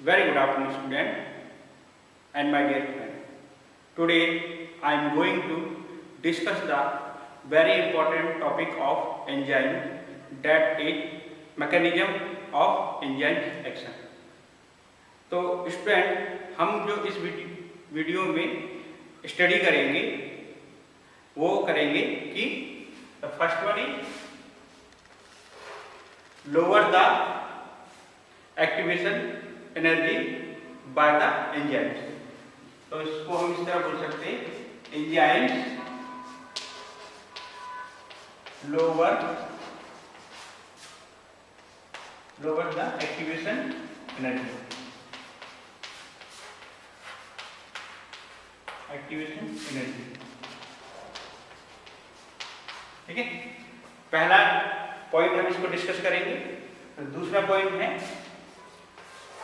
Very good afternoon, student and my dear friend. Today I am going to discuss the very important topic of enzyme, that is mechanism of enzyme action. तो student हम जो इस video में study करेंगे वो करेंगे कि first one is lower the activation energy by the enzymes. तो इसको हम इस तरह बोल सकते हैं, enzymes lower the activation energy, ठीक है। पहला पॉइंट हम इसको डिस्कस करेंगे। तो दूसरा पॉइंट है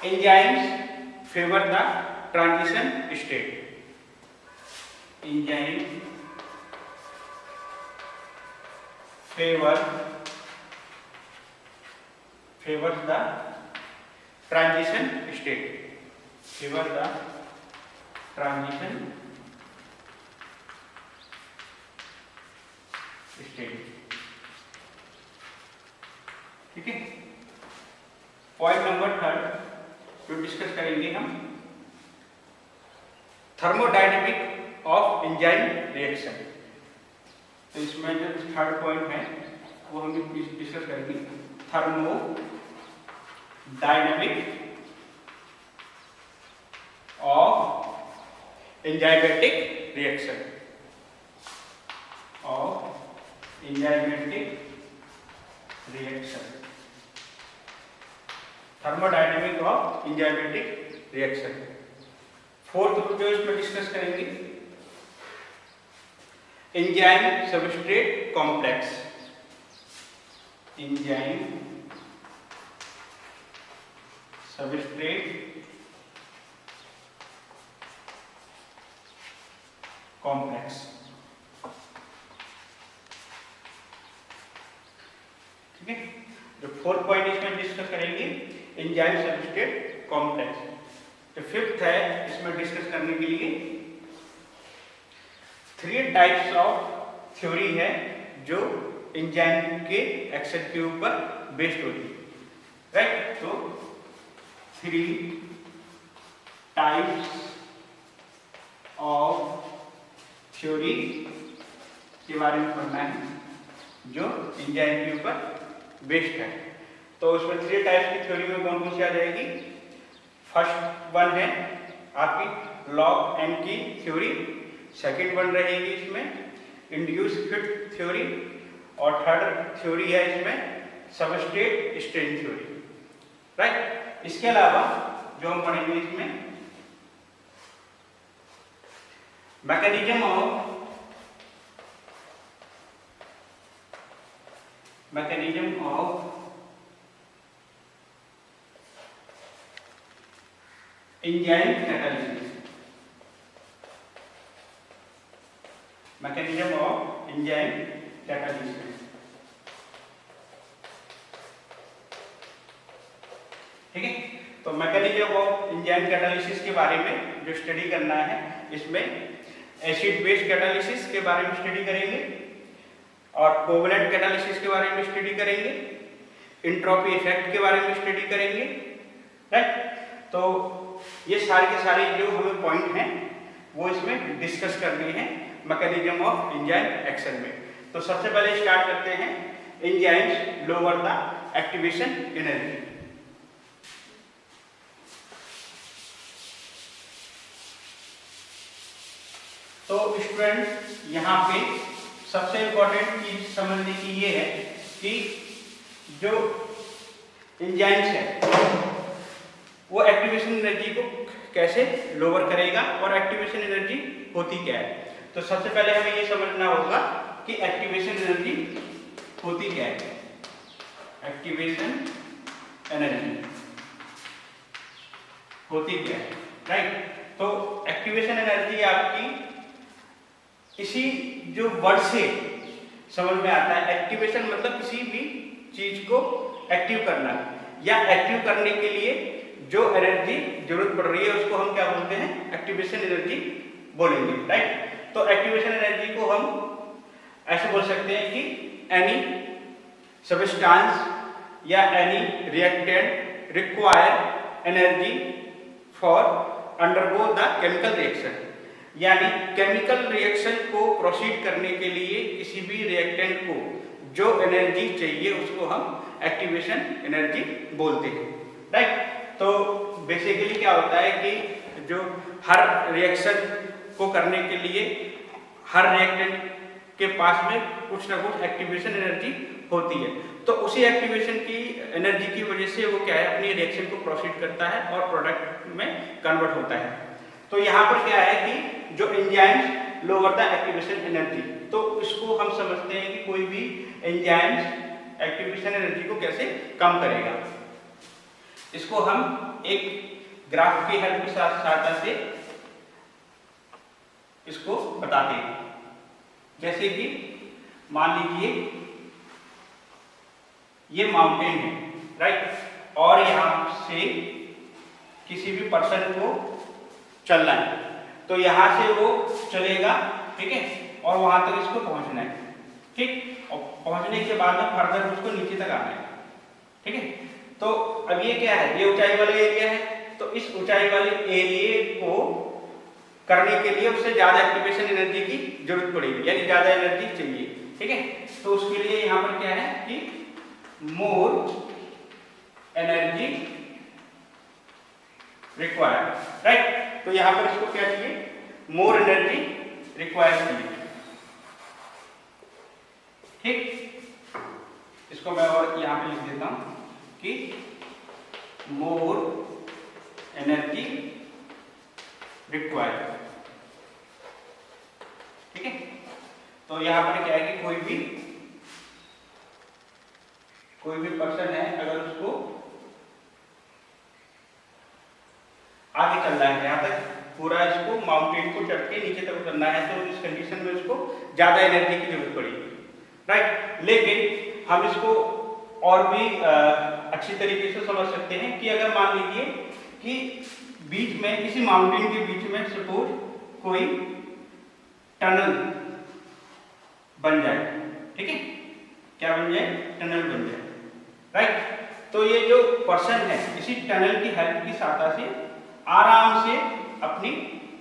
enzymes favour the transition state. Enzyme favour the transition state, ठीक है। पॉइंट नंबर थर्ड जो डिस्कस करेंगे हम, थर्मोडायनेमिक ऑफ एंजाइम रिएक्शन। तो इसमें जो थर्ड पॉइंट है वो हम डिस्कस करेंगे, thermodynamic of enzymatic reaction, thermodynamic of enzymatic reaction. Fourth जो इसमें डिस्कस करेंगे, एंजाइम सबस्ट्रेट कॉम्प्लेक्स, ठीक है। जो फोर्थ पॉइंट इसमें डिस्कस करेंगे, एंजाइम सबस्ट्रेट कॉम्प्लेक्स। तो फिफ्थ है इसमें डिस्कस करने के लिए, थ्री टाइप्स ऑफ थ्योरी है जो एंजाइम के एक्शन के ऊपर बेस्ड होती है, राइट। तो थ्री टाइप्स ऑफ थ्योरी के बारे में पढ़ना है जो एंजाइम के ऊपर बेस्ड है। तो उसमें थ्री टाइप्स की थ्योरी में कौन कौन सी आ जाएगी? फर्स्ट वन है आपकी लॉग एन की थ्योरी, सेकंड वन रहेगी इसमें इंड्यूस फिट थ्योरी, और थर्ड थ्योरी है इसमें सबस्ट्रेट स्ट्रेन थ्योरी, राइट। इसके अलावा जो हम पढ़ेंगे इसमें मैकेनिज्म ऑफ एंजाइम कैटालिसिस, ठीक है। तो मैकेनिज्म ऑफ एंजाइम कैटालिसिस के बारे में जो स्टडी करना है, इसमें एसिड बेस कैटालिसिस के बारे में स्टडी करेंगे और कोवलेंट कैटालिसिस के बारे में स्टडी करेंगे, इंट्रोपी इफेक्ट के बारे में स्टडी करेंगे, राइट। तो ये सारे के सारे जो हमें पॉइंट हैं वो इसमें डिस्कस करने हैं मैकेनिज्म ऑफ एंजाइम एक्शन में। तो सबसे पहले स्टार्ट करते हैं, enzymes lower the activation energy. तो स्टूडेंट यहाँ पे सबसे इम्पोर्टेंट चीज समझने की ये है कि जो एंजाइम्स है वो एक्टिवेशन एनर्जी को कैसे लोअर करेगा और एक्टिवेशन एनर्जी होती क्या है। तो सबसे पहले हमें ये समझना होगा कि एक्टिवेशन एनर्जी होती क्या है। एक्टिवेशन एनर्जी होती क्या है, राइट। तो एक्टिवेशन एनर्जी आपकी इसी जो वर्ड से समझ में आता है, एक्टिवेशन मतलब किसी भी चीज को एक्टिव करना या एक्टिव करने के लिए जो एनर्जी जरूरत पड़ रही है उसको हम क्या बोलते हैं, एक्टिवेशन एनर्जी बोलेंगे, राइट। तो एक्टिवेशन एनर्जी को हम ऐसे बोल सकते हैं कि एनी सबस्टेंस या any reactant require energy for undergo the chemical reaction, यानी केमिकल रिएक्शन को प्रोसीड करने के लिए किसी भी रिएक्टेंट को जो एनर्जी चाहिए उसको हम एक्टिवेशन एनर्जी बोलते हैं, राइट। तो बेसिकली क्या होता है कि जो हर रिएक्शन को करने के लिए हर रिएक्टेंट के पास में कुछ ना कुछ एक्टिवेशन एनर्जी होती है, तो उसी एक्टिवेशन की एनर्जी की वजह से वो क्या है, अपनी रिएक्शन को प्रोसीड करता है और प्रोडक्ट में कन्वर्ट होता है। तो यहाँ पर क्या है कि जो enzymes lower the activation energy, तो इसको हम समझते हैं कि कोई भी एंजाइम्स एक्टिवेशन एनर्जी को कैसे कम करेगा। इसको हम एक ग्राफ की हेल्प की सहायता से इसको बताते हैं। जैसे कि मान लीजिए ये माउंटेन है, राइट, और यहाँ से किसी भी पर्सन को चलना है, तो यहाँ से वो चलेगा, ठीक है, और वहां तक इसको पहुंचना है, ठीक, और पहुंचने के बाद में फर्दर उसको नीचे तक आना है, ठीक है। तो अब ये क्या है, ये ऊंचाई वाला एरिया है, तो इस ऊंचाई वाले एरिया को करने के लिए उससे ज्यादा एक्टिवेशन एनर्जी की जरूरत पड़ेगी, यानी ज्यादा एनर्जी चाहिए, ठीक है। तो उसके लिए यहाँ पर क्या है कि मोर एनर्जी रिक्वायर्ड, राइट। तो यहाँ पर इसको क्या चाहिए, मोर एनर्जी रिक्वायर्ड चाहिए, ठीक। इसको मैं और यहाँ पे लिख देता हूं कि मोर एनर्जी रिक्वायर्ड, ठीक है। तो यहाँ पर क्या है कि कोई भी पर्सन है, अगर उसको आगे चलना है, यहाँ तक पूरा इसको माउंटेन को चढ़ के नीचे तक उतरना है, तो इस कंडीशन में उसको ज्यादा एनर्जी की जरूरत पड़ेगी, राइट। लेकिन हम इसको और भी अच्छी तरीके से समझ सकते हैं कि अगर मान लीजिए कि बीच में किसी माउंटेन के बीच में सपोज कोई टनल बन जाए, ठीक है, क्या बन जाए, टनल बन जाए, राइट। तो ये जो पर्सन है इसी टनल की हेल्प की सहायता से आराम से अपनी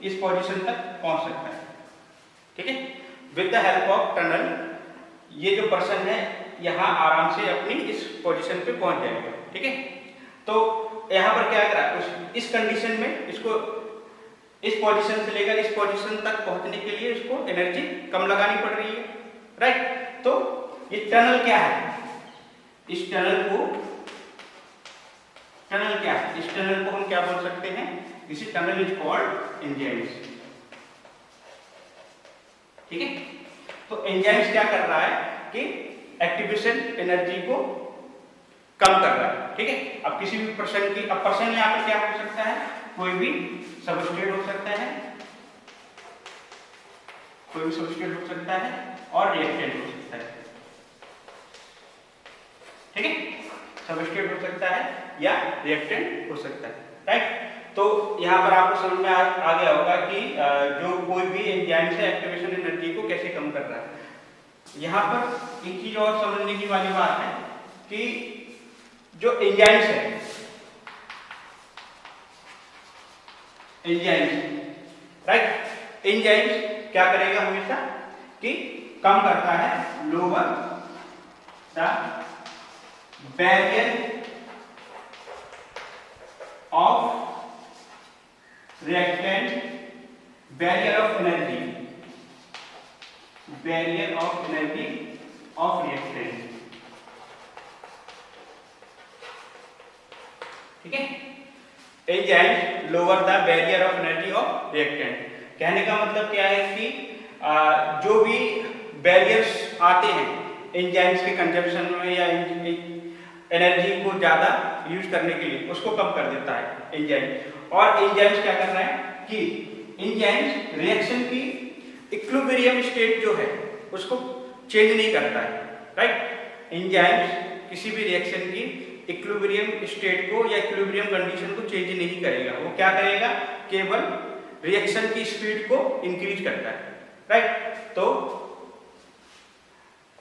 इस पोजीशन तक पहुंच सकता है, ठीक है। With the help of tunnel ये जो पर्सन है यहाँ आराम से अपनी इस पोजीशन पे पहुंच जाएगा, ठीक है। तो यहाँ पर क्या करा, इस कंडीशन में इसको इस पोजीशन से लेकर इस पोजीशन तक पहुंचने के लिए इसको एनर्जी कम लगानी पड़ रही है, राइट। तो ये टनल क्या है, इस टनल को हम क्या बोल सकते हैं, this tunnel is called enzymes, ठीक है। तो एंजाइम्स क्या कर रहा है कि एक्टिवेशन एनर्जी को कम कर रहा है, ठीक है। अब किसी भी पर्सन की, अब पर्सन यहाँ पर क्या हो सकता है, कोई भी सबस्ट्रेट हो सकता है, और रिएक्टेंट हो सकता है, ठीक है। सबस्ट्रेट हो सकता है या रिएक्टेंट हो सकता है, राइट। तो यहाँ पर आपको समझ में आ गया होगा कि जो कोई भी एंजाइम से एक्टिवेशन एनर्जी को कैसे कम कर रहा है। यहाँ पर एक चीज और समझने की वाली बात है कि जो एंजाइम्स है, राइट, एंजाइम्स क्या करेगा हमेशा कि कम करता है lower the barrier of reactant, barrier of energy of reactant, ठीक है। Enzyme lower the barrier of energy of reactant, कहने का मतलब क्या है कि जो भी बैरियर्स आते हैं एंजाइम्स के कंजप्शन में या एनर्जी को ज्यादा यूज करने के लिए, उसको कम कर देता है एंजाइम। और एंजाइम्स क्या कर रहा है कि एंजाइम्स रिएक्शन की इक्विलिब्रियम स्टेट जो है उसको चेंज नहीं करता है, राइट। एंजाइम्स किसी भी रिएक्शन की इक्विलिब्रियम स्टेट को या इक्विलिब्रियम कंडीशन को चेंज नहीं करेगा। वो क्या करेगा, केवल रिएक्शन की स्पीड को इंक्रीज करता है, राइट। तो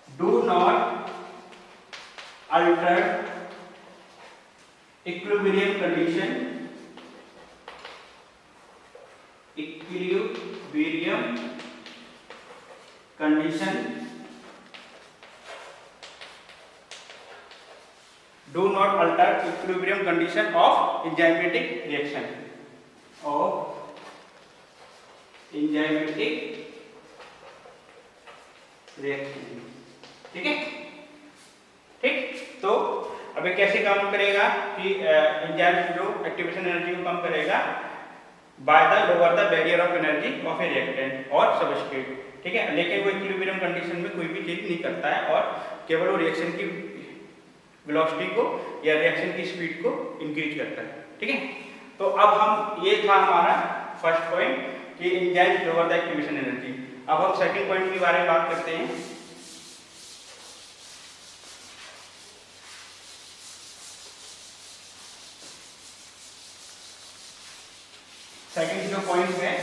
do not alter equilibrium condition, equilibrium condition, do not alter equilibrium condition of enzymatic reaction, ठीक है, ठीक। तो अब कैसे काम करेगा कि एंजाइम जो एक्टिवेशन एनर्जी को कम करेगा by the lower the barrier of energy of A reactant और सबस्ट्रेट, ठीक है। लेकिन वो इक्विलिब्रियम कंडीशन में कोई भी चेंज नहीं करता है और केवल वो रिएक्शन की वेलोसिटी को या रिएक्शन की स्पीड को इंक्रीज करता है, ठीक है। तो अब हम, ये था हमारा फर्स्ट पॉइंट कि enzyme lower the activation energy. अब हम सेकंड पॉइंट के बारे में बात करते हैं। सेकंड जो पॉइंट है,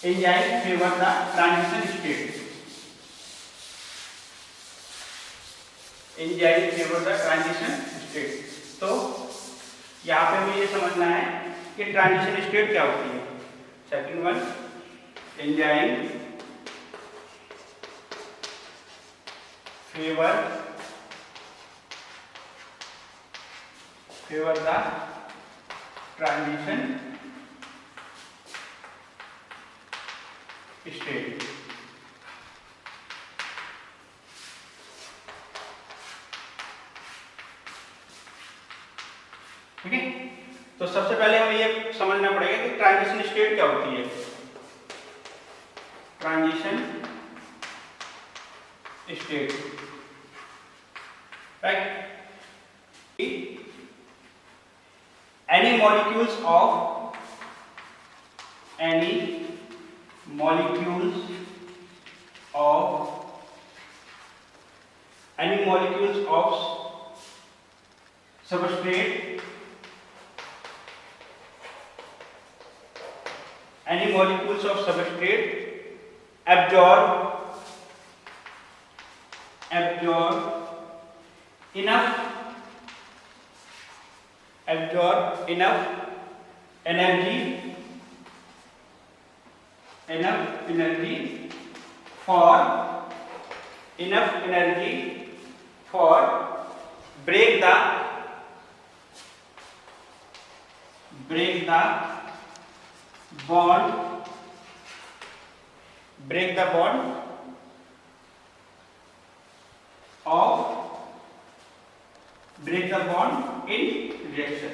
enzyme favour the transition state, enzyme favour the transition state. तो यहाँ पे हमें ये समझना है कि ट्रांजिशन स्टेट क्या होती है। Second one, enzyme favour the transition state. ठीक है, तो सबसे पहले हमें ये समझना पड़ेगा कि ट्रांजिशन स्टेट क्या होती है। Transition state, right, any molecules of substrate, any molecules of substrate absorb enough energy for break the bond in reaction,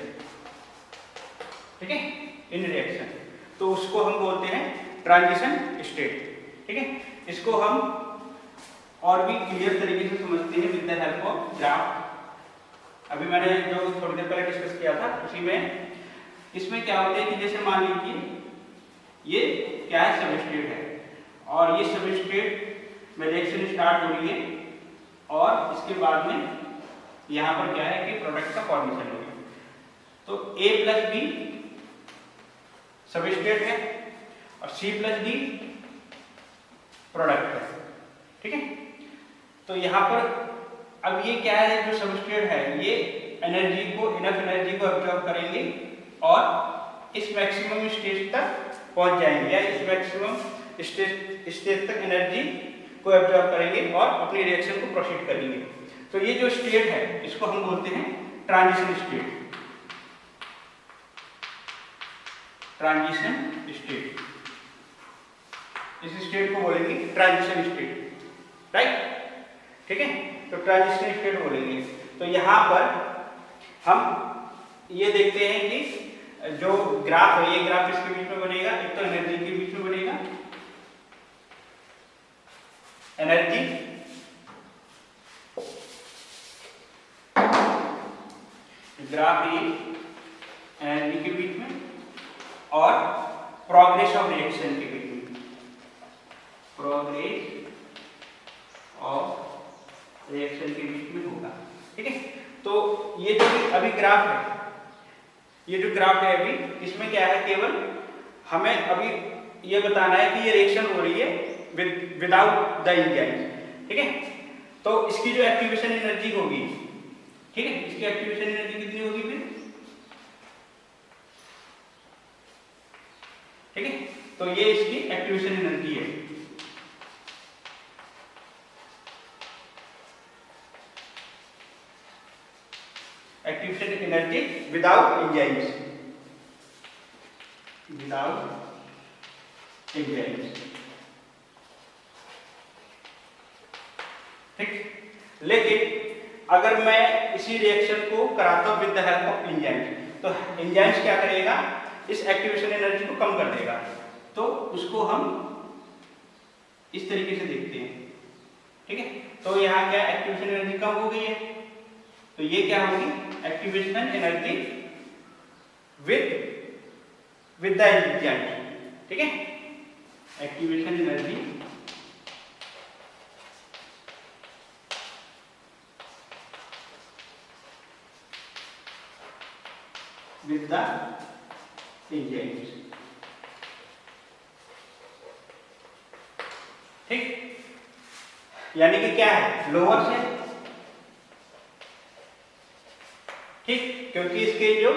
ठीक है, इन रिएक्शन। तो उसको हम बोलते हैं ट्रांजिशन स्टेट, ठीक है। इसको हम और भी क्लियर तरीके से समझते हैं with the help of graph. अभी मैंने जो थोड़ी देर पहले डिस्कस किया था उसी में, इसमें क्या होता है कि जैसे मान लीजिए ये क्या है, सबस्ट्रेट है, और ये सबस्ट्रेट में रिएक्शन स्टार्ट हो रही है और इसके बाद में यहाँ पर क्या है कि प्रोडक्ट का फॉर्मेशन हो गया। तो A प्लस बी सबस्ट्रेट है और C प्लस डी प्रोडक्ट है, ठीक है। तो यहाँ पर अब ये क्या है, जो सबस्ट्रेट है ये एनर्जी को, इनफ एनर्जी को एब्जॉर्ब करेंगे और इस मैक्सिमम स्टेज तक पहुंच जाएंगे, या इस मैक्सिमम स्टेज तक एनर्जी को एब्जॉर्ब करेंगे और अपनी रिएक्शन को प्रोसीड करेंगे। तो ये जो स्टेट है इसको हम बोलते हैं ट्रांजिशन स्टेट, इस स्टेट को बोलेंगे ट्रांजिशन स्टेट, राइट, ठीक है। तो ट्रांजिशन स्टेट बोलेंगे। तो यहाँ पर हम ये देखते हैं कि जो ग्राफ है, ये ग्राफ इसके बीच में बनेगा, एक तो एनर्जी के बीच में बनेगा, एनर्जी ग्राफ ये एनर्जी के बीच में और प्रोग्रेस ऑफ रिएक्शन के बीच में, प्रोग्रेस ऑफ रिएक्शन के बीच में होगा, ठीक है। तो ये जो अभी ग्राफ है, ये जो ग्राफ है अभी, इसमें क्या है, केवल हमें अभी ये बताना है कि ये रिएक्शन हो रही है विदाउट द एंजाइम, ठीक है। तो इसकी जो एक्टिवेशन एनर्जी होगी, ठीक है, इसकी एक्टिवेशन एनर्जी कितनी होगी फिर, ठीक है। तो ये इसकी एक्टिवेशन एनर्जी है। Activation energy without enzymes, without enzymes, ठीक। लेकिन अगर मैं इसी रिएक्शन को कराता हूं with the help of enzymes, तो एंजाइम्स क्या करेगा, इस एक्टिवेशन एनर्जी को कम कर देगा। तो उसको हम इस तरीके से देखते हैं, ठीक है। तो यहाँ क्या एक्टिवेशन एनर्जी कम हो गई है, तो ये क्या होगी, activation energy with the enzyme, ठीक है। Activation energy with the enzymes, ठीक। यानी कि क्या है, लोअर से, ठीक, क्योंकि इसके जो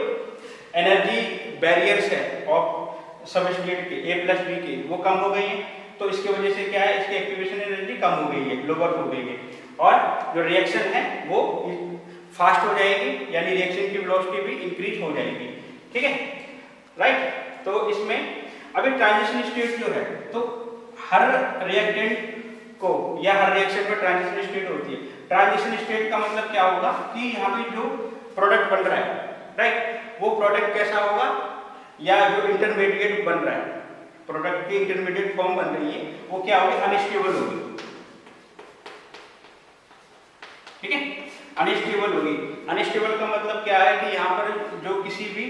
एनर्जी बैरियर्स है ऑफ सबस्ट्रेट के ए प्लस बी के, वो कम हो गई है। तो इसकी वजह से क्या है, इसकी एक्टिवेशन एनर्जी कम हो गई है, लोअर हो गई है, और जो रिएक्शन है वो फास्ट हो जाएगी, यानी रिएक्शन की वेलोसिटी भी इंक्रीज हो जाएगी, ठीक है, राइट। तो इसमें अभी ट्रांजिशन स्टेट जो है, तो हर रिएक्टेंट को या हर रिएक्शन में ट्रांजिशन स्टेट होती है। ट्रांजिशन स्टेट का मतलब क्या होगा कि यहाँ पे जो प्रोडक्ट बन रहा है, राइट, वो प्रोडक्ट कैसा होगा, या जो इंटरमीडिएट बन रहा है, प्रोडक्ट की इंटरमीडिएट फॉर्म बन रही है, वो क्या होगी, अनस्टेबल होगी, ठीक है, अनस्टेबल होगी। अनस्टेबल का मतलब क्या है कि यहाँ पर जो किसी भी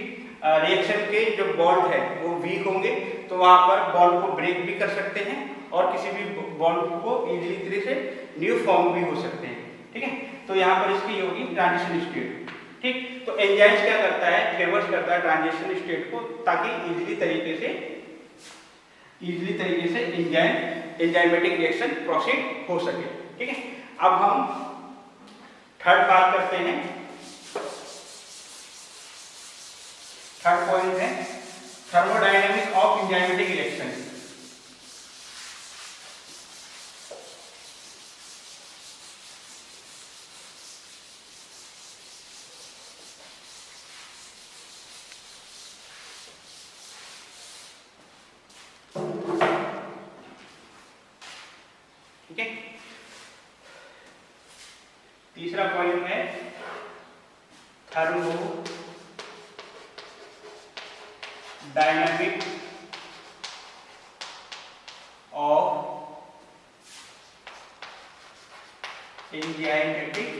रिएक्शन के जो बॉन्ड है वो वीक होंगे, तो वहां पर बॉन्ड को ब्रेक भी कर सकते हैं, और किसी भी बॉन्ड को इजीली तरह से न्यू फॉर्म भी हो सकते हैं, ठीक है। तो यहाँ पर इसकी होगी ट्रांजिशन स्टेट, ठीक। तो एंजाइम्स क्या करता है, फेवर्स करता है ट्रांजिशन स्टेट को, ताकि इजीली तरीके से एंजाइमेटिक रिएक्शन प्रोसीड हो सके, ठीक है। अब हम थर्ड बात करते हैं। थर्ड पॉइंट है थर्मोडायनेमिक्स ऑफ एंजाइमेटिक रिएक्शन। ठीक है, तीसरा पॉइंट है thermodynamics of enzymatic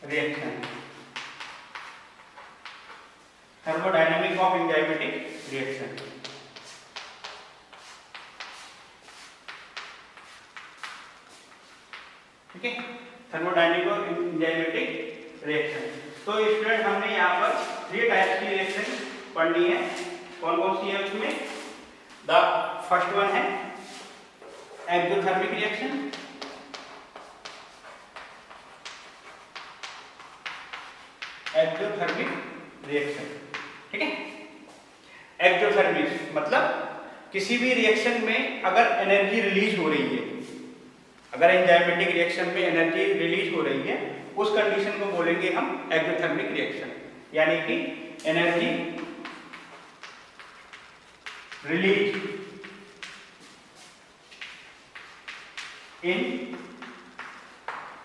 reaction. Thermodynamics of enzymatic reaction, ठीक है, थर्मोडायनेमिक्स ऑफ एंजाइमेटिक रिएक्शन। तो स्टूडेंट हमने यहाँ पर 3 टाइप्स की रिएक्शन पढ़नी है। कौन कौन सी है उसमें, द फर्स्ट वन है एक्सोथर्मिक रिएक्शन, एक्सोथर्मिक रिएक्शन, ठीक है। एक्सोथर्मिक मतलब किसी भी रिएक्शन में अगर एनर्जी रिलीज हो रही है, अगर एंजाइमेटिक रिएक्शन में एनर्जी रिलीज हो रही है, उस कंडीशन को बोलेंगे हम एक्सोथर्मिक रिएक्शन, यानी कि energy release in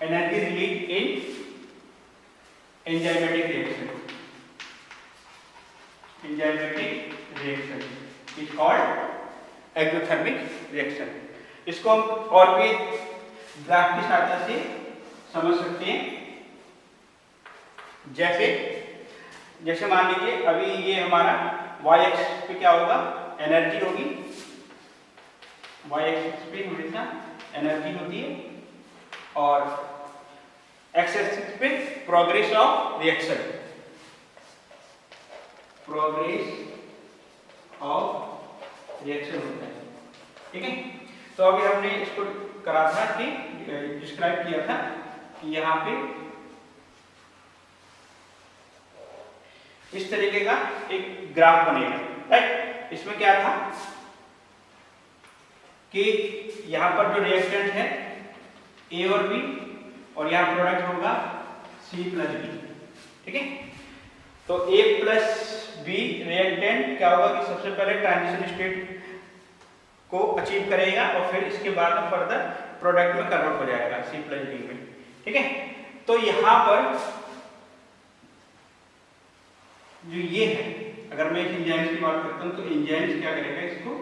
enzymatic reaction, is called exothermic reaction. इसको हम और भी ग्राफ की सहायता से समझ सकते हैं। जैसे मान लीजिए अभी ये हमारा y एक्स पे क्या होगा, एनर्जी होगी, y एक्स पे हमेशा एनर्जी होती है, और एक्स एक्सिस पे progress of reaction, progress of reaction होता है। ठीक है, तो अभी हमने इसको करा था कि डिस्क्राइब किया था कि यहाँ पे इस तरीके का एक ग्राफ बनेगा, राइट। इसमें क्या था कि यहाँ पर जो रिएक्टेंट है ए और बी, और यहाँ प्रोडक्ट होगा सी प्लस बी। ठीक है, तो ए प्लस बी रिएक्टेंट क्या होगा कि सबसे पहले ट्रांजिशन स्टेट को अचीव करेगा और फिर इसके बाद फर्दर प्रोडक्ट में कन्वर्ट हो जाएगा सी प्लस बी में। ठीक है, तो यहाँ पर जो ये है, अगर मैं इस एंजाइम्स की बात करता हूँ तो एंजाइम्स क्या करेगा, इसको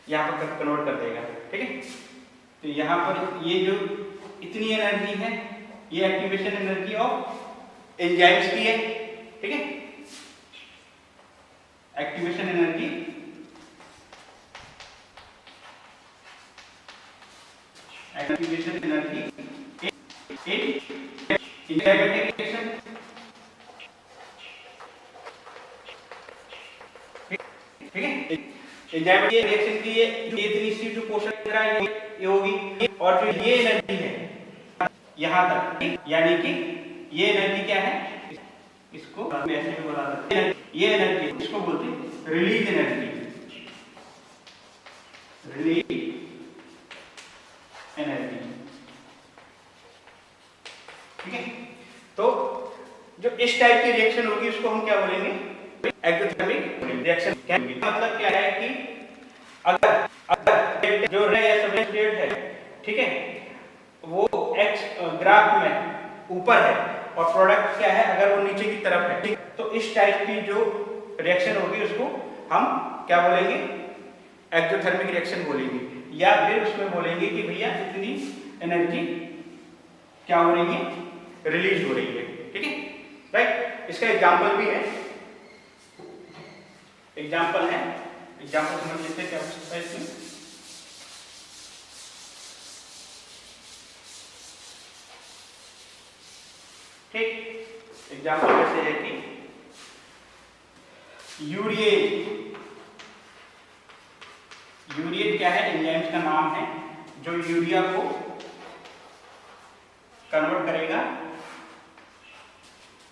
यहाँ पर कन्वर्ट कर देगा। ठीक है, तो यहाँ पर ये जो इतनी एनर्जी है ये एक्टिवेशन एनर्जी ऑफ एंजाइम्स की है। ठीक है, activation energy in enzymatic reaction. ठीक है, एंजाइमेटिक रिएक्शन की ये इतनी सी जो पोषण दे रहा है ये होगी, और जो ये एनर्जी है यहाँ तक, यानी कि ये एनर्जी क्या है, इसको ऐसे भी बोला जाता है, ये एनर्जी इसको बोलते हैं रिलीज एनर्जी, रिलीज एनर्जी। ठीक है, तो जो इस टाइप की रिएक्शन होगी उसको हम क्या बोलेंगे, एक्सोथर्मिक रिएक्शन। क्या मतलब क्या है कि अगर जो स्टेट है, ठीक है, वो एक्स ग्राफ में ऊपर है और प्रोडक्ट क्या है अगर वो नीचे की तरफ है, तो इस टाइप की जो रिएक्शन होगी उसको हम क्या बोलेंगे, एक्सोथर्मिक रिएक्शन बोलेंगे, या फिर उसमें बोलेंगे कि भैया इतनी एनर्जी क्या हो रही है, रिलीज हो रही है। ठीक है, राइट। इसका एग्जांपल भी है, एग्जांपल है, एग्जांपल समझ लेते हैं क्या हो सकता है इसमें। ठीक, एग्जांपल ऐसे है कि यूरिएट, यूरिएट क्या है, एंजाइम्स का नाम है जो यूरिया को कन्वर्ट करेगा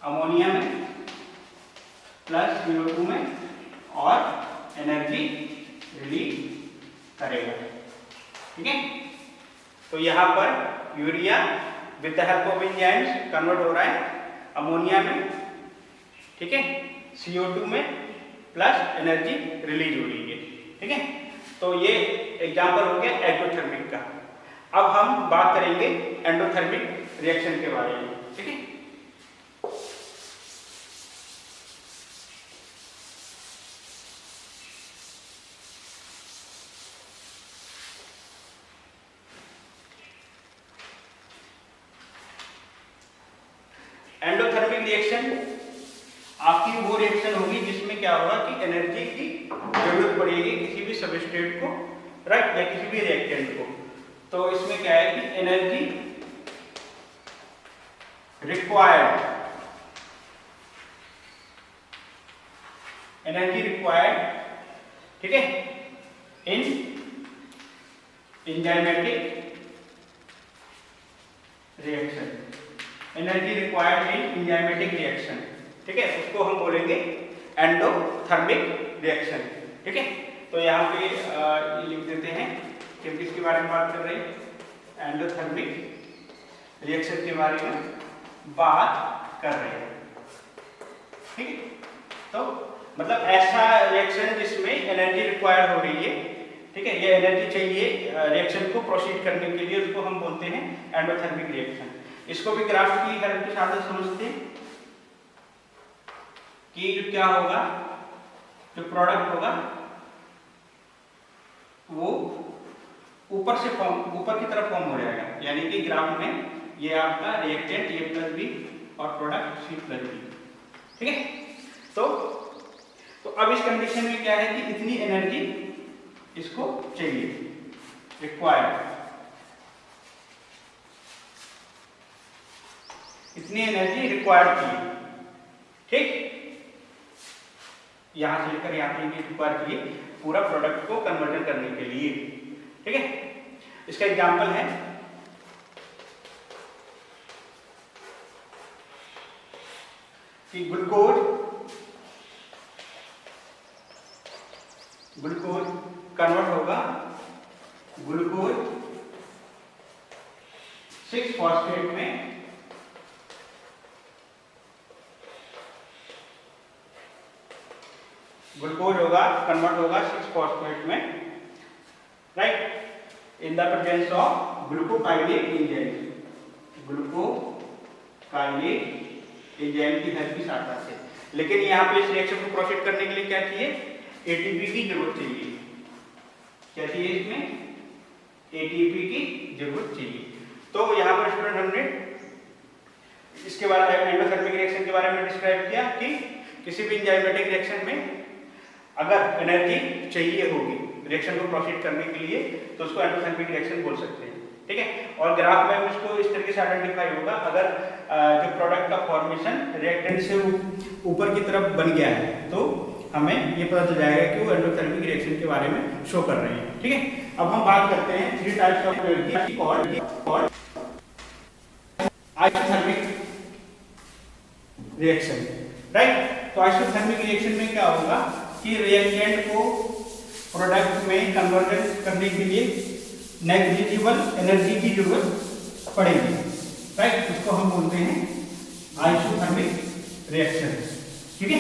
अमोनिया में प्लस CO2 में और एनर्जी रिलीज करेगा। ठीक है, तो यहाँ पर urea with the help of enzymes convert हो रहा है अमोनिया में, ठीक है, CO2 में प्लस एनर्जी रिलीज हो रही है। ठीक है, तो ये एग्जांपल हो गया एक्सोथर्मिक का। अब हम बात करेंगे एंडोथर्मिक रिएक्शन के बारे में। ठीक है, एंडोथर्मिक रिएक्शन आपकी वो रिएक्शन होगी जिसमें क्या होगा कि एनर्जी की जरूरत पड़ेगी किसी भी सबस्ट्रेट को, राइट, या किसी भी रिएक्टेंट को। तो इसमें क्या है कि एनर्जी रिक्वायर्ड, एनर्जी रिक्वायर्ड, ठीक है, in enzymatic reaction, energy required in enzymatic reaction. ठीक है, उसको हम बोलेंगे एंडोथर्मिक रिएक्शन। ठीक है, तो यहाँ पे ये लिख देते हैं कि हम किसके बारे में बात कर रहे हैं, एंडोथर्मिक रिएक्शन के बारे में बात कर रहे हैं। ठीक है, तो मतलब ऐसा रिएक्शन जिसमें एनर्जी रिक्वायर्ड हो रही है, ठीक है, ये एनर्जी चाहिए रिएक्शन को प्रोसीड करने के लिए, उसको हम बोलते हैं एंडोथर्मिक रिएक्शन। इसको भी ग्राफ की हेल्प के साथ समझते हैं कि जो क्या होगा, जो प्रोडक्ट होगा वो ऊपर से फॉर्म, ऊपर की तरफ फॉर्म हो जाएगा, यानी कि ग्राफ में ये आपका रिएक्टेंट A प्लस बी और प्रोडक्ट C प्लस बी। ठीक है, तो अब इस कंडीशन में क्या है कि इतनी एनर्जी इसको चाहिए, रिक्वायर्ड, इतनी एनर्जी रिक्वायर्ड की, ठीक, यहां से लेकर यहां तक रिक्वायर की पूरा प्रोडक्ट को कन्वर्जन करने के लिए, ठीक है। इसका एग्जांपल है कि ग्लूकोज कन्वर्ट होगा ग्लूकोज 6-फॉस्फेट में, ग्लूकोज होगा कन्वर्ट होगा 6-फॉस्फेट में, right, in the presence of glucokinase enzyme, glucokinase enzyme की हेल्प की सहायता से। लेकिन यहाँ पे इस रिएक्शन को प्रोसीड करने के लिए क्या चाहिए, एटीपी की जरूरत चाहिए। क्या चाहिए इसमें, एटीपी की जरूरत चाहिए। तो यहाँ पर स्टूडेंट हमने इसके बारे में एंडोथर्मिक रिएक्शन के बारे में डिस्क्राइब किया कि किसी भी एंजाइमेटिक रिएक्शन में अगर एनर्जी चाहिए होगी रिएक्शन को प्रोसीड करने के लिए तो उसको एंडोथर्मिक रिएक्शन बोल सकते हैं, ठीक है। और ग्राफ में उसको इस तरीके से आइडेंटिफाई होगा, अगर जो प्रोडक्ट का फॉर्मेशन रिएक्टेंट से ऊपर की तरफ बन गया है तो हमें ये पता चल जाएगा कि वो एंडोथर्मिक रिएक्शन के बारे में शो कर रहे हैं, ठीक है। अब हम बात करते हैं 3 टाइप्स ऑफ एनर्जी और आइसोथर्मिक रिएक्शन, राइट। तो आइसोथर्मिक रिएक्शन में क्या होगा कि रिएक्टेंट को प्रोडक्ट में कन्वर्जन करने के लिए नेग्लिजिबल एनर्जी की जरूरत पड़ेगी, राइट। इसको हम बोलते हैं आइसोथर्मिक रिएक्शन, ठीक है।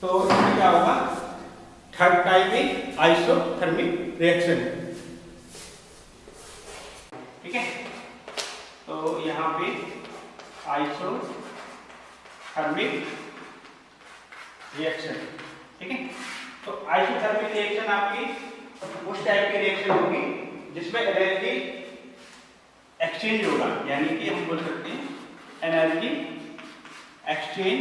तो इसमें क्या होगा, थर्ड टाइप है आइसोथर्मिक रिएक्शन, ठीक है। तो यहाँ पे आइसोथर्मिक रिएक्शन, ठीक है। तो आइसोथर्मिक रिएक्शन आपकी उस टाइप की रिएक्शन होगी जिसमें एनर्जी एक्सचेंज होगा, यानी कि हम बोल सकते हैं energy exchange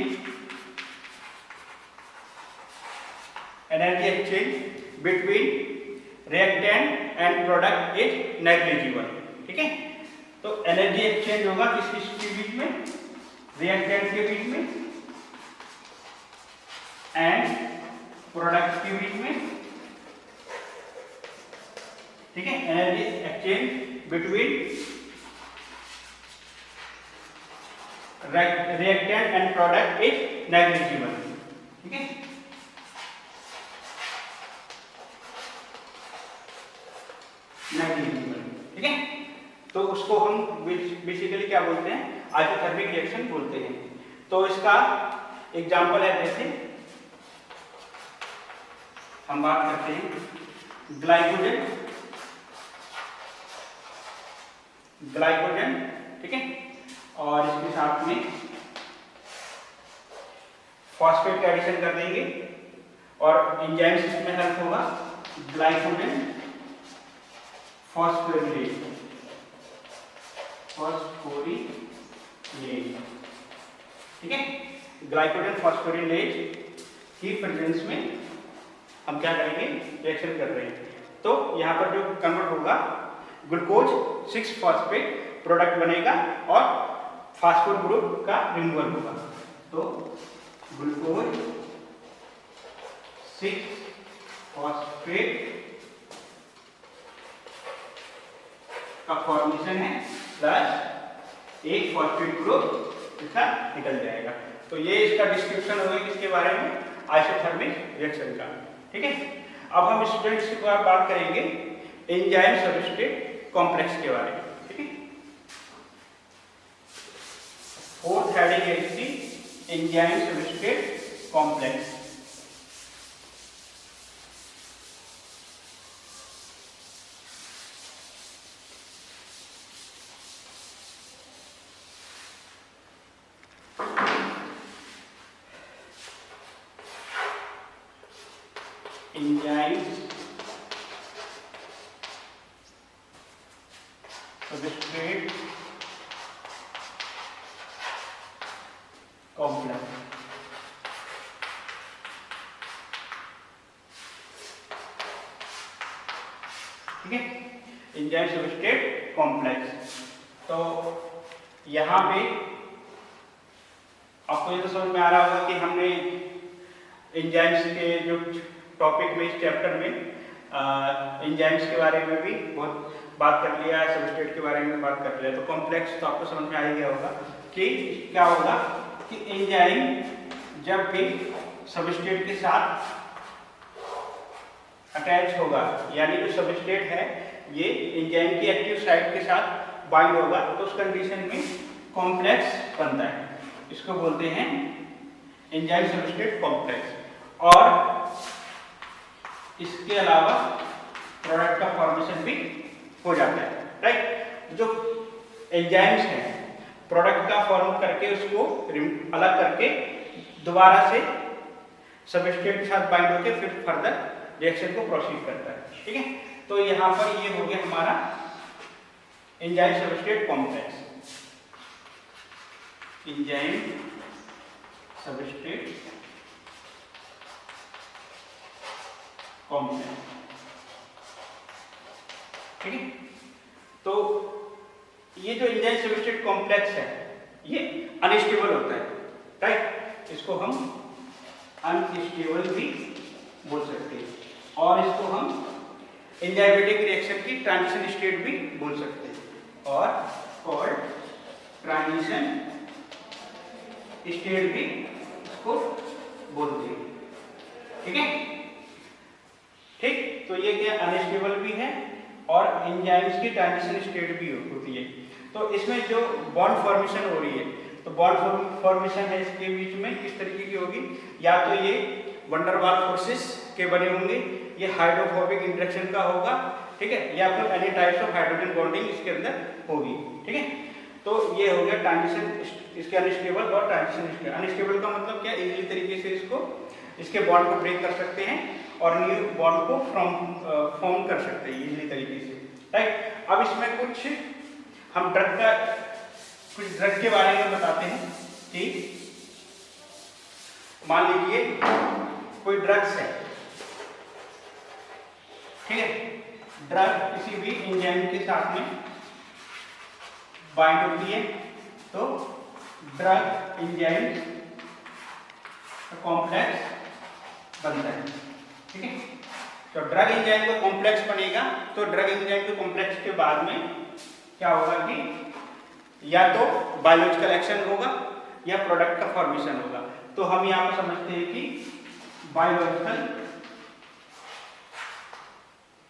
between reactant and product is negligible, ठीक है। तो एनर्जी एक्सचेंज होगा किसके बीच में, रिएक्टेंट के बीच में एंड प्रोडक्ट के बीच में, ठीक है। Energy exchange between reactant and product is negligible, ठीक है। नेग्लिजिबल, ठीक है। तो उसको हम बेसिकली क्या बोलते हैं, आइसोथर्मिक रिएक्शन बोलते हैं। तो इसका एग्जांपल है, जैसे हम बात करते हैं ग्लाइकोजन, ठीक है। और इसके साथ में फॉस्फेट का एडिशन कर देंगे और एंजाइम इसमें हेल्प होगा, ग्लाइकोजन फॉस्फोरिलेज, ठीक है। ग्लाइकोजन फॉस्फोरिलेज की प्रेजेंस में हम क्या करेंगे, रिएक्शन कर रहे हैं। तो यहाँ पर जो कन्वर्ट होगा ग्लूकोज 6-फॉस्फेट प्रोडक्ट बनेगा और फास्फोर ग्रुप का रिमूवल होगा। तो ग्लूकोज 6-फॉस्फेट का फॉर्मेशन है प्लस एक फॉस्फेट ग्रुप इसका निकल जाएगा। तो ये इसका डिस्क्रिप्शन होगा किसके बारे में, आइसोथर्मिक रिएक्शन का, ठीक है। अब हम स्टूडेंट्स के बाद बात करेंगे एंजाइम सबस्ट्रेट कॉम्प्लेक्स के बारे में, ठीक है। फोर्थ हेडिंग है इसकी enzyme substrate complex. Enzyme substrate complex, ठीक है। एंजाइम सबस्ट्रेट कॉम्प्लेक्स तो यहाँ पे आपको ये तो समझ में आ रहा होगा कि हमने एंजाइम्स के जो टॉपिक में इस चैप्टर में एंजाइम्स के बारे में भी बहुत बात कर लिया है, सबस्ट्रेट के बारे में बात कर लिया। तो कॉम्प्लेक्स तो आपको समझ में आ ही गया होगा कि क्या होगा कि एंजाइम जब भी सबस्ट्रेट के साथ अटैच होगा, यानी जो सबस्ट्रेट है ये एंजाइम की एक्टिव साइट के साथ बाइंड होगा, तो उस कंडीशन में कॉम्प्लेक्स बनता है। इसको बोलते हैं एंजाइम सबस्ट्रेट कॉम्प्लेक्स। और इसके अलावा प्रोडक्ट का फॉर्मेशन भी हो जाता है, राइट। जो एंजाइम्स हैं प्रोडक्ट का फॉर्म करके उसको अलग करके दोबारा से सबस्ट्रेट के साथ बाइंड होकर फिर फर्दर रिएक्शन को प्रोसीड करता है, ठीक है। तो यहाँ पर ये हो गया हमारा enzyme substrate complex, enzyme substrate complex, ठीक है। तो ये जो एंजाइम सबस्ट्रेट कॉम्प्लेक्स है ये अनस्टेबल होता है, राइट। इसको हम अनस्टेबल भी बोल सकते हैं और इसको हम एंजाइमेटिक रिएक्शन की ट्रांजिशन स्टेट भी बोल सकते हैं और कॉल्ड ट्रांजिशन स्टेट भी इसको बोलते हैं, ठीक है। ठीक, तो ये क्या अनस्टेबल भी है और एंजाइम्स की ट्रांजिशन स्टेट भी होती है। तो इसमें जो बॉन्ड फॉर्मेशन हो रही है, तो बॉन्ड फॉर्मेशन है इसके बीच में किस तरीके की होगी, या तो ये वंडरवाल फोर्सेस के बने होंगे, ये हाइड्रोफोबिक इंटरेक्शन का होगा, ठीक है, या फिर any types of hydrogen bonding इसके अंदर होगी, ठीक है। तो ये हो गया ट्रांजिशन, इसके अनस्टेबल और ट्रांजिशन स्टेट। अनस्टेबल का मतलब क्या, इजीली तरीके से इसको इसके बॉन्ड को ब्रेक कर सकते हैं और न्यू बॉन्ड को फॉर्म कर सकते हैं इजीली तरीके से, राइट। अब इसमें कुछ हम कुछ ड्रग के बारे में बताते हैं कि मान लीजिए कोई ड्रग्स है, ठीक है, ड्रग किसी भी एंजाइम के साथ में बाइंड होती है तो ड्रग एंजाइम कॉम्प्लेक्स बनता है, ठीक है। तो ड्रग एंजाइम का कॉम्प्लेक्स बनेगा, तो ड्रग एंजाइम के कॉम्प्लेक्स के बाद में क्या होगा कि या तो बायोलॉजिकल एक्शन होगा या प्रोडक्ट का फॉर्मेशन होगा। तो हम यहाँ पर समझते हैं कि बायोलॉजिकल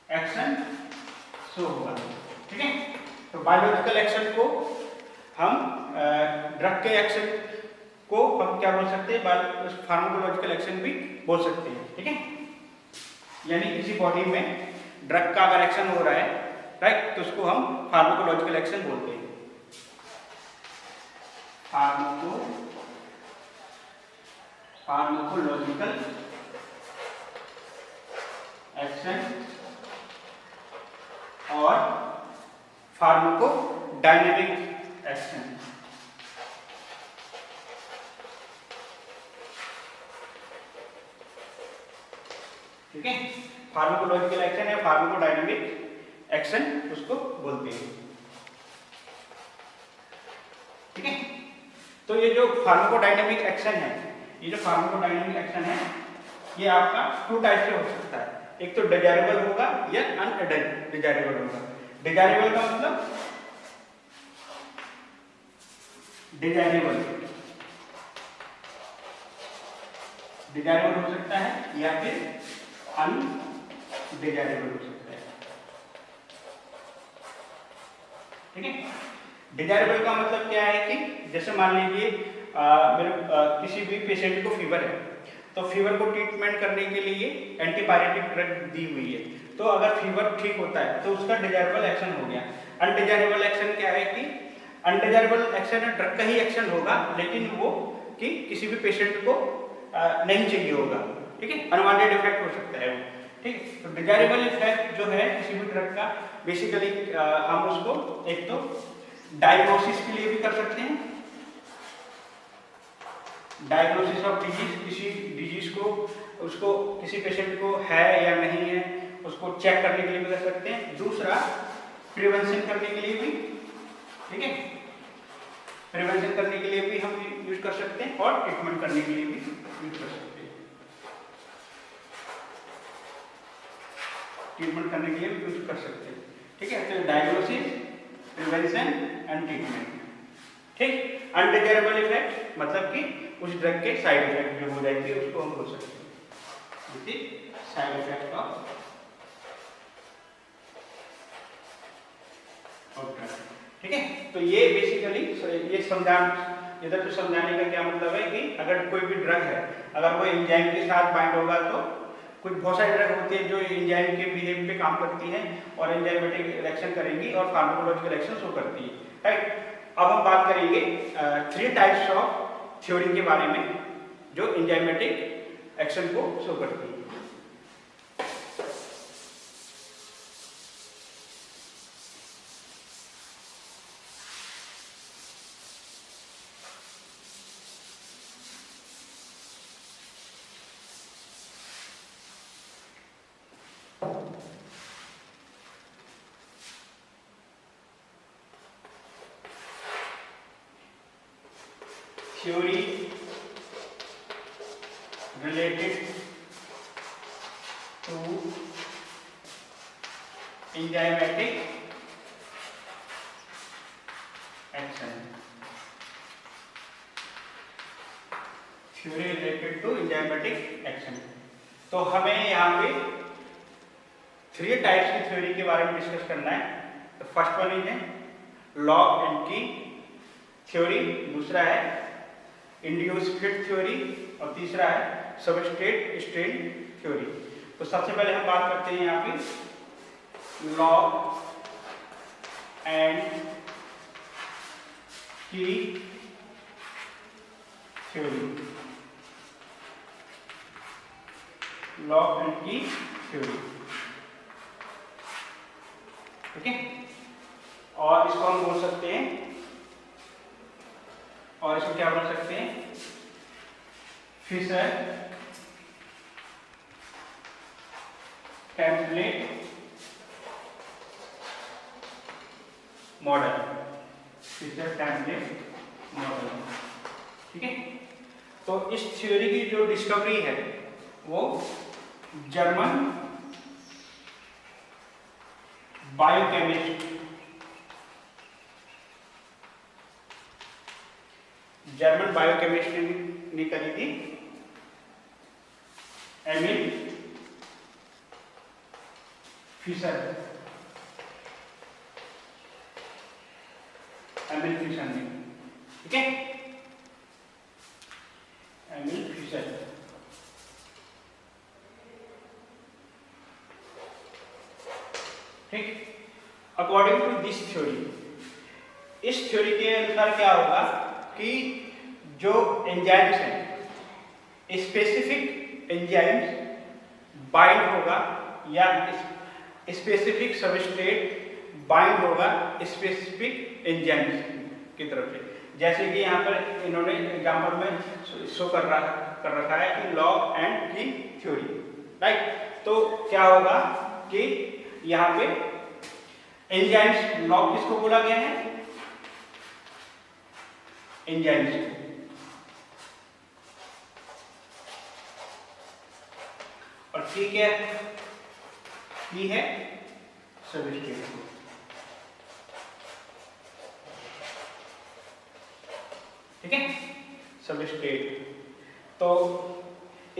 एक्शन शो होगा, ठीक है। तो बायोलॉजिकल एक्शन को हम ड्रग के एक्शन को हम क्या बोल सकते हैं, फार्माकोलॉजिकल एक्शन भी बोल सकते हैं, ठीक है। यानी किसी बॉडी में ड्रग का अगर एक्शन हो रहा है, राइट, तो उसको हम फार्माकोलॉजिकल एक्शन बोलते हैं। फार्माकोलॉजिकल एक्शन और फार्माकोडायनेमिक एक्शन, ठीक है। फार्माकोलॉजिकल एक्शन या फार्माकोडायनेमिक एक्शन उसको बोलते हैं, ठीक है। तो ये जो फार्माकोडायनेमिक एक्शन है, ये जो फार्माकोडायनेमिक एक्शन है ये आपका टू टाइप से हो सकता है, एक तो डिजायरेबल होगा या अनडिजायरेबल होगा। डिजायरेबल का मतलब डिजायरेबल हो सकता है या फिर अनडिजायरेबल हो सकता है, ठीक है। डिजायरेबल का मतलब क्या है कि जैसे मान लीजिए किसी भी पेशेंट को फीवर है, तो फीवर को ट्रीटमेंट करने के लिए एंटीबायोटिक ड्रग दी हुई है, तो अगर फीवर ठीक होता है तो उसका डिजायरेबल एक्शन हो गया। अनडिजायरेबल एक्शन क्या है कि अनडिजायरेबल एक्शन ड्रग का ही एक्शन होगा, लेकिन वो कि किसी भी पेशेंट को नहीं चाहिए होगा, ठीक है, अनवांटेड इफेक्ट हो सकता है वो, ठीक। तो डिजायरेबल इफेक्ट जो है किसी भी ड्रग का, बेसिकली हम उसको एक तो डायग्नोसिस के लिए भी कर सकते हैं, डायग्नोसिस ऑफ डिजीज, किसी डिजीज को उसको किसी पेशेंट को है या नहीं है उसको चेक करने के लिए भी कर सकते हैं। दूसरा प्रिवेंशन करने के लिए भी, ठीक है, प्रिवेंशन करने के लिए भी हम यूज कर सकते हैं और ट्रीटमेंट करने के लिए भी यूज कर सकते हैं। ट्रीटमेंट करने के लिए भी यूज कर सकते हैं। ठीक है, तो डायग्नोसिस, प्रिवेंशन एंड ट्रीटमेंट। ठीक, अनडिजायरेबल इफेक्ट मतलब कि उस ड्रग के साइड इफेक्ट जो हो जाएंगे उसको हम बोल सकते हैं साइड इफेक्ट ऑफ ड्रग। ठीक है, तो ये बेसिकली ये इधर तो समझाने का क्या मतलब है कि अगर कोई भी ड्रग है, अगर वो एंजाइम के साथ बाइंड होगा तो कुछ बहुत सारी ड्रग होती है जो एंजाइम के बिहेव पे काम करती हैं और एंजाइमेटिक रिएक्शन करेंगी और फार्माकोलॉजिकल एक्शन शो करती है। राइट, अब हम बात करेंगे 3 टाइप्स ऑफ थ्योरी के बारे में जो एंजाइमेटिक एक्शन को शो करती है। Theory related to enzymatic action. Theory related to enzymatic action. तो हमें यहाँ पे 3 टाइप्स की थ्योरी के बारे में डिस्कस करना है। तो फर्स्ट वन है लॉक एंड की थ्योरी, दूसरा है इंड्यूस फिट थ्योरी और तीसरा है सबस्ट्रेट स्ट्रेन थ्योरी। तो सबसे पहले हम बात करते हैं यहाँ पे लॉक एंड की थ्योरी। लॉक एंड की थ्योरी, ठीक है, और इसको हम बोल सकते हैं, और इसको क्या बोल सकते हैं, Fisher template model. Fisher template model, ठीक है। तो इस थ्योरी की जो डिस्कवरी है वो जर्मन बायोकेमिस्ट ने करी थी, एमिल फिशर ने, ठीक है, एमिल फिशर। ठीक, अकॉर्डिंग टू दिस थ्योरी, इस थ्योरी के अनुसार क्या होगा कि जो एंजाइम्स हैं, स्पेसिफिक एंजाइम्स बाइंड होगा या स्पेसिफिक सबस्ट्रेट बाइंड होगा स्पेसिफिक एंजाइम्स की तरफ से। जैसे कि यहाँ पर इन्होंने एग्जाम्पल में शो कर रखा है कि लॉक एंड की थ्योरी, राइट। तो क्या होगा कि यहाँ पे एंजाइम्स, लॉक किसको बोला गया है, एंजाइम्स को, और ठीक है, ये है सबस्ट्रेट को। ठीक है, सबस्ट्रेट। तो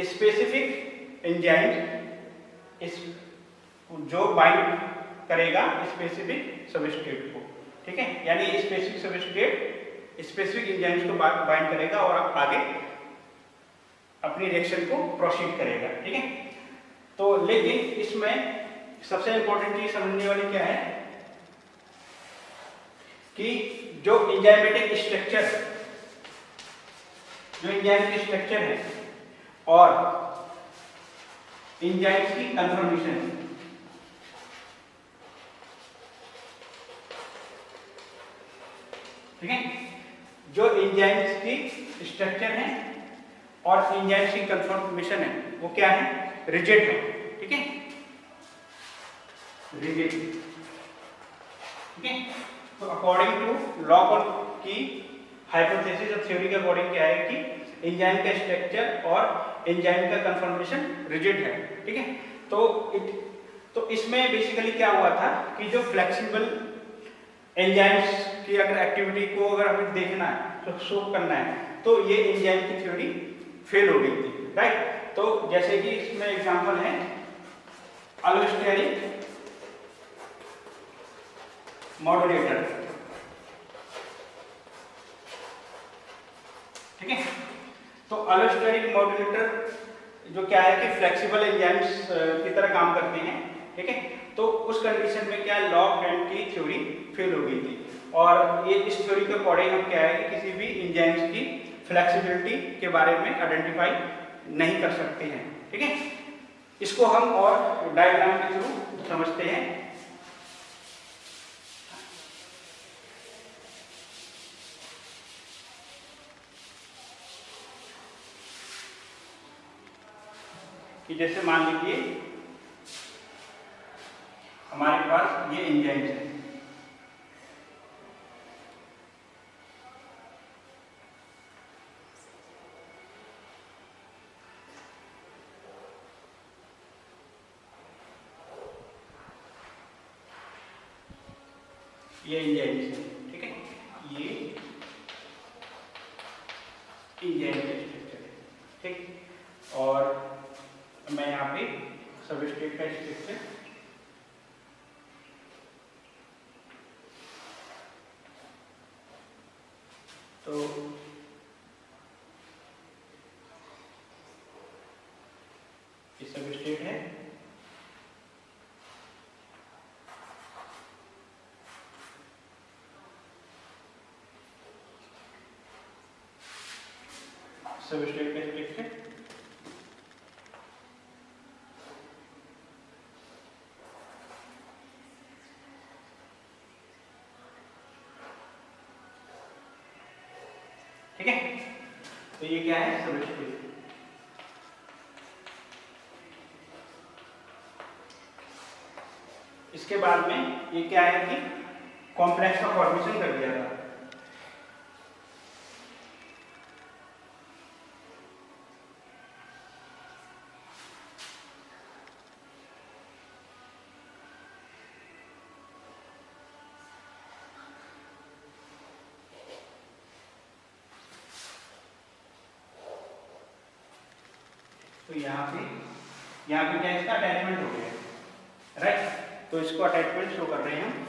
स्पेसिफिक एंजाइम जो बाइंड करेगा स्पेसिफिक सबस्ट्रेट को, ठीक है, यानी स्पेसिफिक सबस्ट्रेट स्पेसिफिक एंजाइम्स को बाइंड करेगा और आगे अपनी रिएक्शन को प्रोसीड करेगा, ठीक है। तो लेकिन इसमें सबसे इंपॉर्टेंट चीज समझने वाली क्या है कि जो एंजाइमेटिक स्ट्रक्चर, जो एंजाइम के स्ट्रक्चर है और एंजाइम्स की कन्फर्मेशन, ठीक है, जो एंजाइम्स की स्ट्रक्चर है और एंजाइम्स की कन्फर्मेशन है वो क्या है, रिजिड है, ठीक है, रिजिड, ठीक है। तो अकॉर्डिंग टू लॉक की हाइपोथेसिस और थ्योरी के अकॉर्डिंग क्या है कि एंजाइम का स्ट्रक्चर और एंजाइम का कन्फर्मेशन रिजिड है, ठीक है। तो इसमें बेसिकली क्या हुआ था कि जो फ्लेक्सिबल एंजाइम्स की अगर एक्टिविटी को अगर हमें देखना है तो शो करना है तो ये एंजाइम की थ्योरी फेल हो गई थी, राइट। तो जैसे कि इसमें एग्जांपल है अलोस्टेरिक मॉड्यूलेटर, ठीक है। तो अलोस्टेरिक मॉड्यूलेटर जो क्या है कि फ्लेक्सिबल एंजाइम्स की तरह काम करते हैं, ठीक है। तो उस कंडीशन में क्या लॉग एंड की थ्योरी फेल हो गई थी और ये इस थ्योरी के अकॉर्डिंग हम क्या है कि किसी भी एंजाइम्स की फ्लेक्सिबिलिटी के बारे में आइडेंटिफाई नहीं कर सकते हैं, ठीक है। इसको हम और डायग्राम के थ्रू समझते हैं। कि जैसे मान लीजिए हमारे पास ये एंजाइम्स है, ये एंजाइम्स है, ठीक है। ये एंजाइम का स्ट्रक्चर है, ठीक। और मैं यहाँ पे सबस्ट्रेट का स्ट्रक्चर तो ये सबस्ट्रेट है, सबस्ट्रेट का स्ट्रक्चर ठीक है। तो ये क्या है सबस्ट्रेट। इसके बाद में ये क्या है कि कॉम्प्लेक्स का फॉर्मेशन कर दिया था, तो यहाँ पे क्या इसका अटैचमेंट हो गया, राइट। तो इसको अटैचमेंट शो कर रहे हैं हम।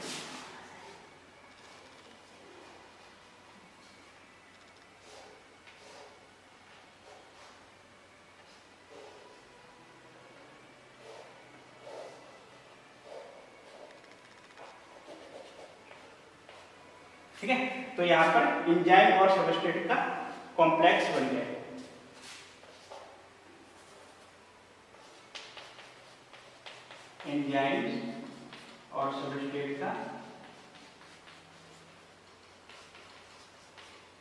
ठीक है। तो यहाँ पर एंजाइम और सबस्ट्रेट का कॉम्प्लेक्स बन गया है। एंजाइम्स और सबस्ट्रेट का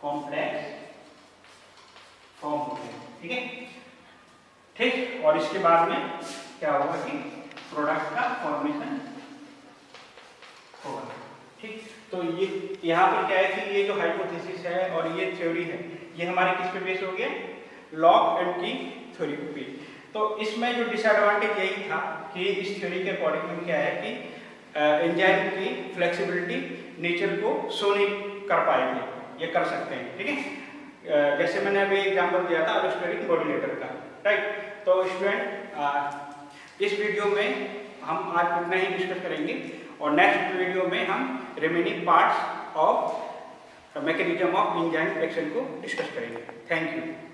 कॉम्प्लेक्स फॉर्म हो गया, ठीक है, ठीक। और इसके बाद में क्या होगा कि प्रोडक्ट का फॉर्मेशन होगा, ठीक। तो ये यहाँ पर क्या है कि ये जो हाइपोथेसिस है और ये थ्योरी है ये हमारे किस पे बेस हो गया, लॉग एंड की थ्योरी पे। तो इसमें जो डिसएडवांटेज यही था कि इस थ्योरी के अकॉर्डिंग क्या है कि एंजाइम की फ्लेक्सिबिलिटी नेचर को शो नहीं कर पाएंगे, ये कर सकते हैं, ठीक है। जैसे मैंने अभी एग्जांपल दिया था अलोस्टेरिक मॉड्यूलेटर का, राइट। तो स्टूडेंट इस वीडियो में हम आज इतना ही डिस्कस करेंगे और नेक्स्ट वीडियो में हम remaining parts of mechanism of enzyme reaction को डिस्कस करेंगे। Thank you.